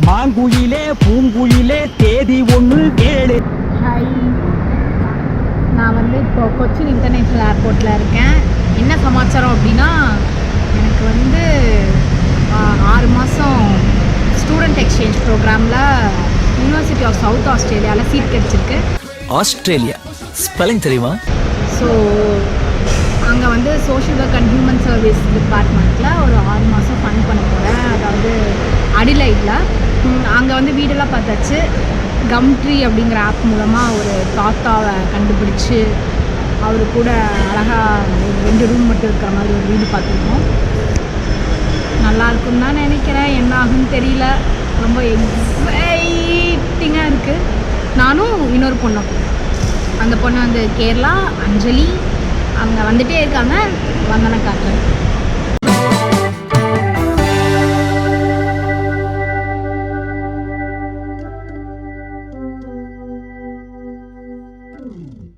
மாங்குயிலே பூங்குயிலே தேதி ஒன்று கேளு. ஹாய், நான் வந்து இப்போ கொச்சின் இன்டர்நேஷ்னல் ஏர்போர்ட்டில் இருக்கேன். என்ன சமாச்சாரம் அப்படின்னா, எனக்கு வந்து 6 மாதம் ஸ்டூடெண்ட் எக்ஸ்சேஞ்ச் ப்ரோக்ராமில் யூனிவர்சிட்டி ஆஃப் சவுத் ஆஸ்திரேலியாவில் சீட் கிடச்சிருக்கு. ஆஸ்திரேலியா ஸ்பெல்லிங் தெரியுமா? ஸோ அங்கே வந்து social work and human service டிபார்ட்மெண்ட்டில் ஒரு 6 மாதம் ஃபன் பண்ண போகிறேன். அதாவது அடிலைட்டில் அங்கே வந்து வீடெல்லாம் பார்த்தாச்சு. கம்ட்ரி அப்படிங்கிற ஆப் மூலமாக ஒரு தாத்தாவை கண்டுபிடிச்சி அவரு கூட அழகாக 2 ரூம் மட்டும் இருக்கிற மாதிரி ஒரு வீடு பார்த்துருக்கோம். நல்லா இருக்குன்னு தான் நினைக்கிறேன். என்ன ஆகுன்னு தெரியல. ரொம்ப எக்ஸைட்டிங்காக இருக்குது. நானும் இன்னொரு பொண்ணும். அந்த பொண்ணு வந்து கேரளா, அஞ்சலி. அவங்க வந்துகிட்டே இருக்காங்க. வந்தன காட்டுறேன்.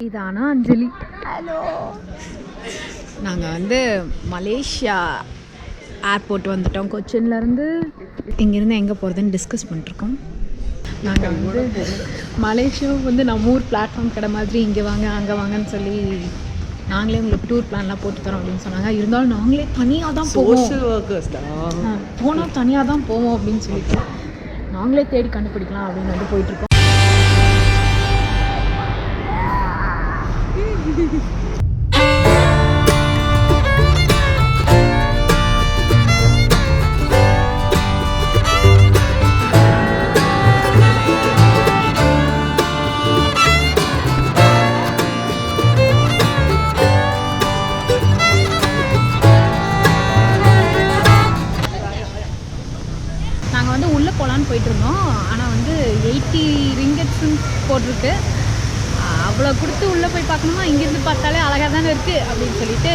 இதானா அஞ்சலி. ஹலோ. நாங்கள் வந்து மலேசியா ஏர்போர்ட் வந்துட்டோம். கொச்சின்லேருந்து இங்கேருந்து எங்கே போகிறதுன்னு டிஸ்கஸ் பண்ணிருக்கோம். நாங்கள் வந்து மலேசியாவுக்கு வந்து நம்ம ஊர் பிளாட்ஃபார்ம் கடை மாதிரி இங்கே வாங்க அங்கே வாங்கன்னு சொல்லி நாங்களே உங்களுக்கு டூர் பிளான்லாம் போட்டு தரோம் அப்படின்னு சொன்னாங்க. இருந்தாலும் நாங்களே தனியாக தான் போவோம், போனால் தனியாக தான் போவோம் அப்படின்னு சொல்லிட்டு நாங்களே தேடி கண்டுபிடிக்கலாம் அப்படின்னு வந்து போயிட்டுருக்கோம். போயிட்டு இருந்தோம். ஆனால் வந்து 80 ரிங்கட்ஸ் போட்டிருக்கு. அவ்வளோ கொடுத்து உள்ளே போய் பார்க்கணுமா, இங்கேருந்து பார்த்தாலே அழகாக தானே இருக்குது அப்படின்னு சொல்லிட்டு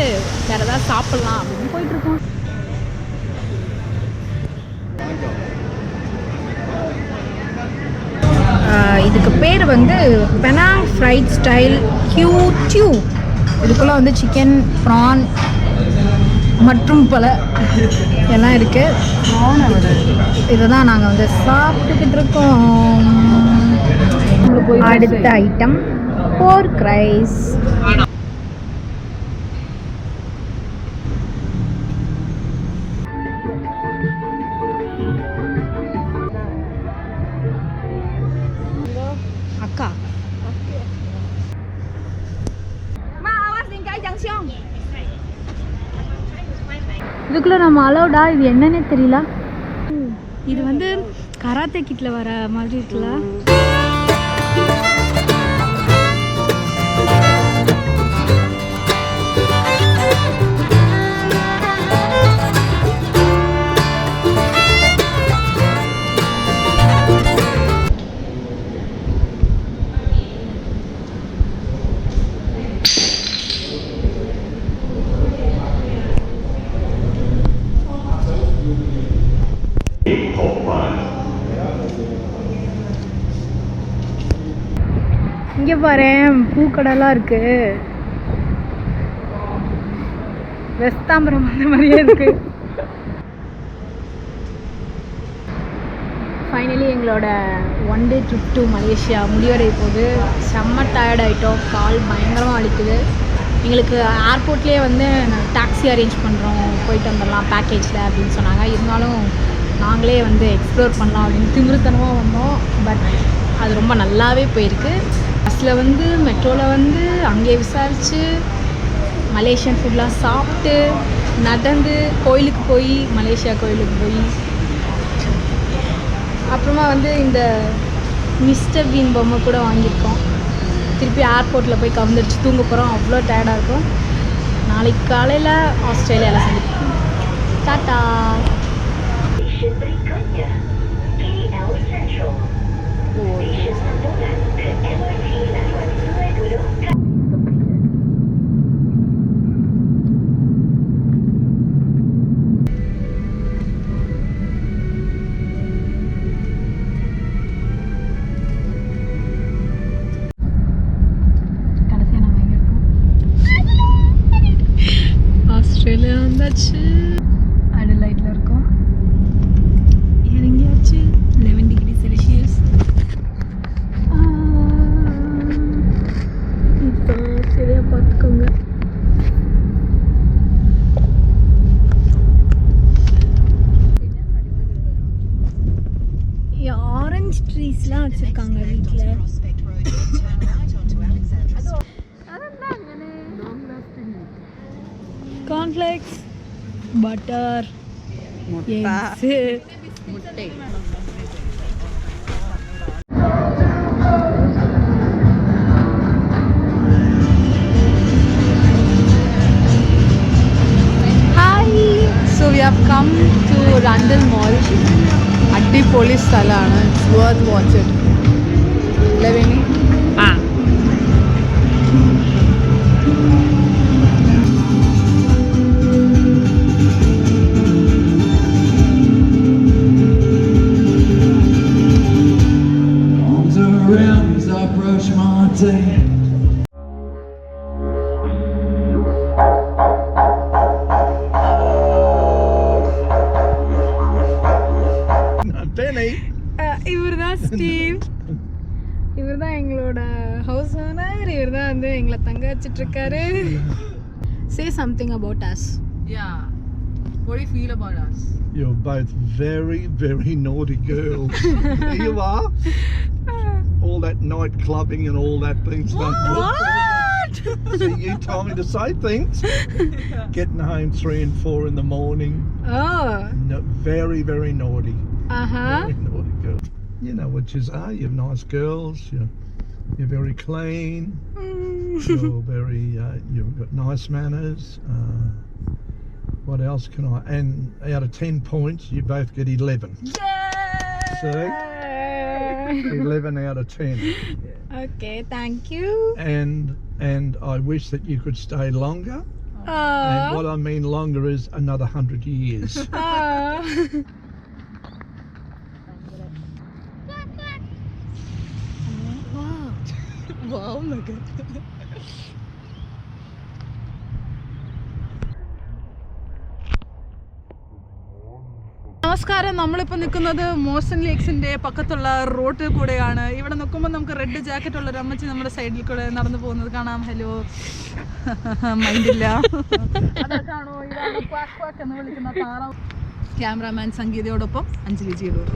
வேறு ஏதாவது சாப்பிட்லாம் அப்படின்னு போயிட்டுருக்கோம். இதுக்கு பேர் வந்து பெனாங் ஃப்ரைட் ஸ்டைல் QQ. இதுக்குள்ளே வந்து சிக்கன், ப்ரான் மற்றும் பல எல்லாம் இருக்குது. இதை தான் நாங்கள் வந்து சாப்பிட்டுக்கிட்டு இருக்கோம். அடுத்த ஐட்டம் போர்க் ரைஸ். அக்கா இதுக்குள்ள நம்ம அலௌடா? இது என்னன்னே தெரியல. இது வந்து கராத்தே கிட்ல வர மாதிரி இருக்குல்ல. இங்கே பாரு, பூக்கடைலாம் இருக்கு. வெஸ்தாம்பரம் அந்த மாதிரியே இருக்கு. ஃபைனலி எங்களோட 1 டே ட்ரிப் டு மலேசியா முடிவடைய போது. செம்ம டயர்ட் ஆகிட்டோம். கால் பயங்கரமாக வலிக்குது. எங்களுக்கு ஏர்போர்ட்லேயே வந்து டாக்ஸி அரேஞ்ச் பண்ணுறோம், போயிட்டு வந்துடலாம் பேக்கேஜில் அப்படின்னு சொன்னாங்க. இருந்தாலும் நாங்களே வந்து எக்ஸ்ப்ளோர் பண்ணலாம் அப்படின்னு திமிருத்தனமாக வந்தோம். பட் அது ரொம்ப நல்லாவே போயிருக்கு. பஸ்ஸில் வந்து மெட்ரோவில் வந்து அங்கேயே விசாரித்து மலேசியன் ஃபுட்லாம் சாப்பிட்டு நடந்து கோயிலுக்கு போய் மலேசியா கோயிலுக்கு போய் அப்புறமா வந்து இந்த மிஸ்டர் பீன் பொம்மை கூட வாங்கியிருக்கோம். திருப்பி ஏர்போர்ட்டில் போய் கவுந்துடுச்சு தூங்க போகிறோம். அவ்வளோ டயர்டாக இருக்கும். நாளைக்கு காலையில் ஆஸ்திரேலியாவில் சந்திப்போம். டாட்டா. ஆஸ்திரேலியா வந்தாச்சு. அடிலைட்டில் இருக்கோம். ஆரஞ்சு ட்ரீஸ்லாம் வச்சுருக்காங்க வீட்டில். கார்ன்ஃப்ளேக்ஸ், பட்டர், முட்டை. So we have come to Randall Mall. അടിപൊളി സ്ഥലമാണ്. It's worth watch it. Leveni? Arms around as I brush my teeth. இவர்தான் ஸ்டீவ். இவர்தான் எங்களோட ஹவுஸ் ஓனர். இவர்தான் வந்து எங்களை தங்க வச்சிட்டு இருக்காரு. Say something about us. Yeah. What do you feel about us? You're both very, very naughty girls. There you are. All that night clubbing and all that thing's done. What? See, you told me to say things. Getting home 3 and 4 in the morning. Oh. No, very, very naughty. Uh-huh. Very naughty girls. You know what you are. You're nice girls. You're very clean. You're very. You've got nice manners. What else can I? And out of 10 points, you both get 11. Yay! See? 11 out of 10. Okay, thank you. And I wish that you could stay longer. And what I mean longer is another 100 years. Wow, my God. നമസ്കാരം. നമ്മളിപ്പോൾ നിൽക്കുന്നത് മോസൺ ലേക്സിൻ്റെ പക്കത്തുള്ള റോഡിൽ കൂടെയാണ്. ഇവിടെ നിൽക്കുമ്പോൾ നമുക്ക് red jacket ഉള്ള ഒരു അമ്മച്ചി നമ്മുടെ സൈഡിൽ കൂടെ നടന്നു പോകുന്നത് കാണാം. ഹലോ, മൈൻഡില്ല. അതൊക്കെയാണോ ഇതാണ് ക്വാക്ക് ക്വാക്ക് എന്ന് വിളിക്കുന്ന താറാവ്. ക്യാമറാമാൻ സംഗീതയോടൊപ്പം അഞ്ജലി ജീവൂർ.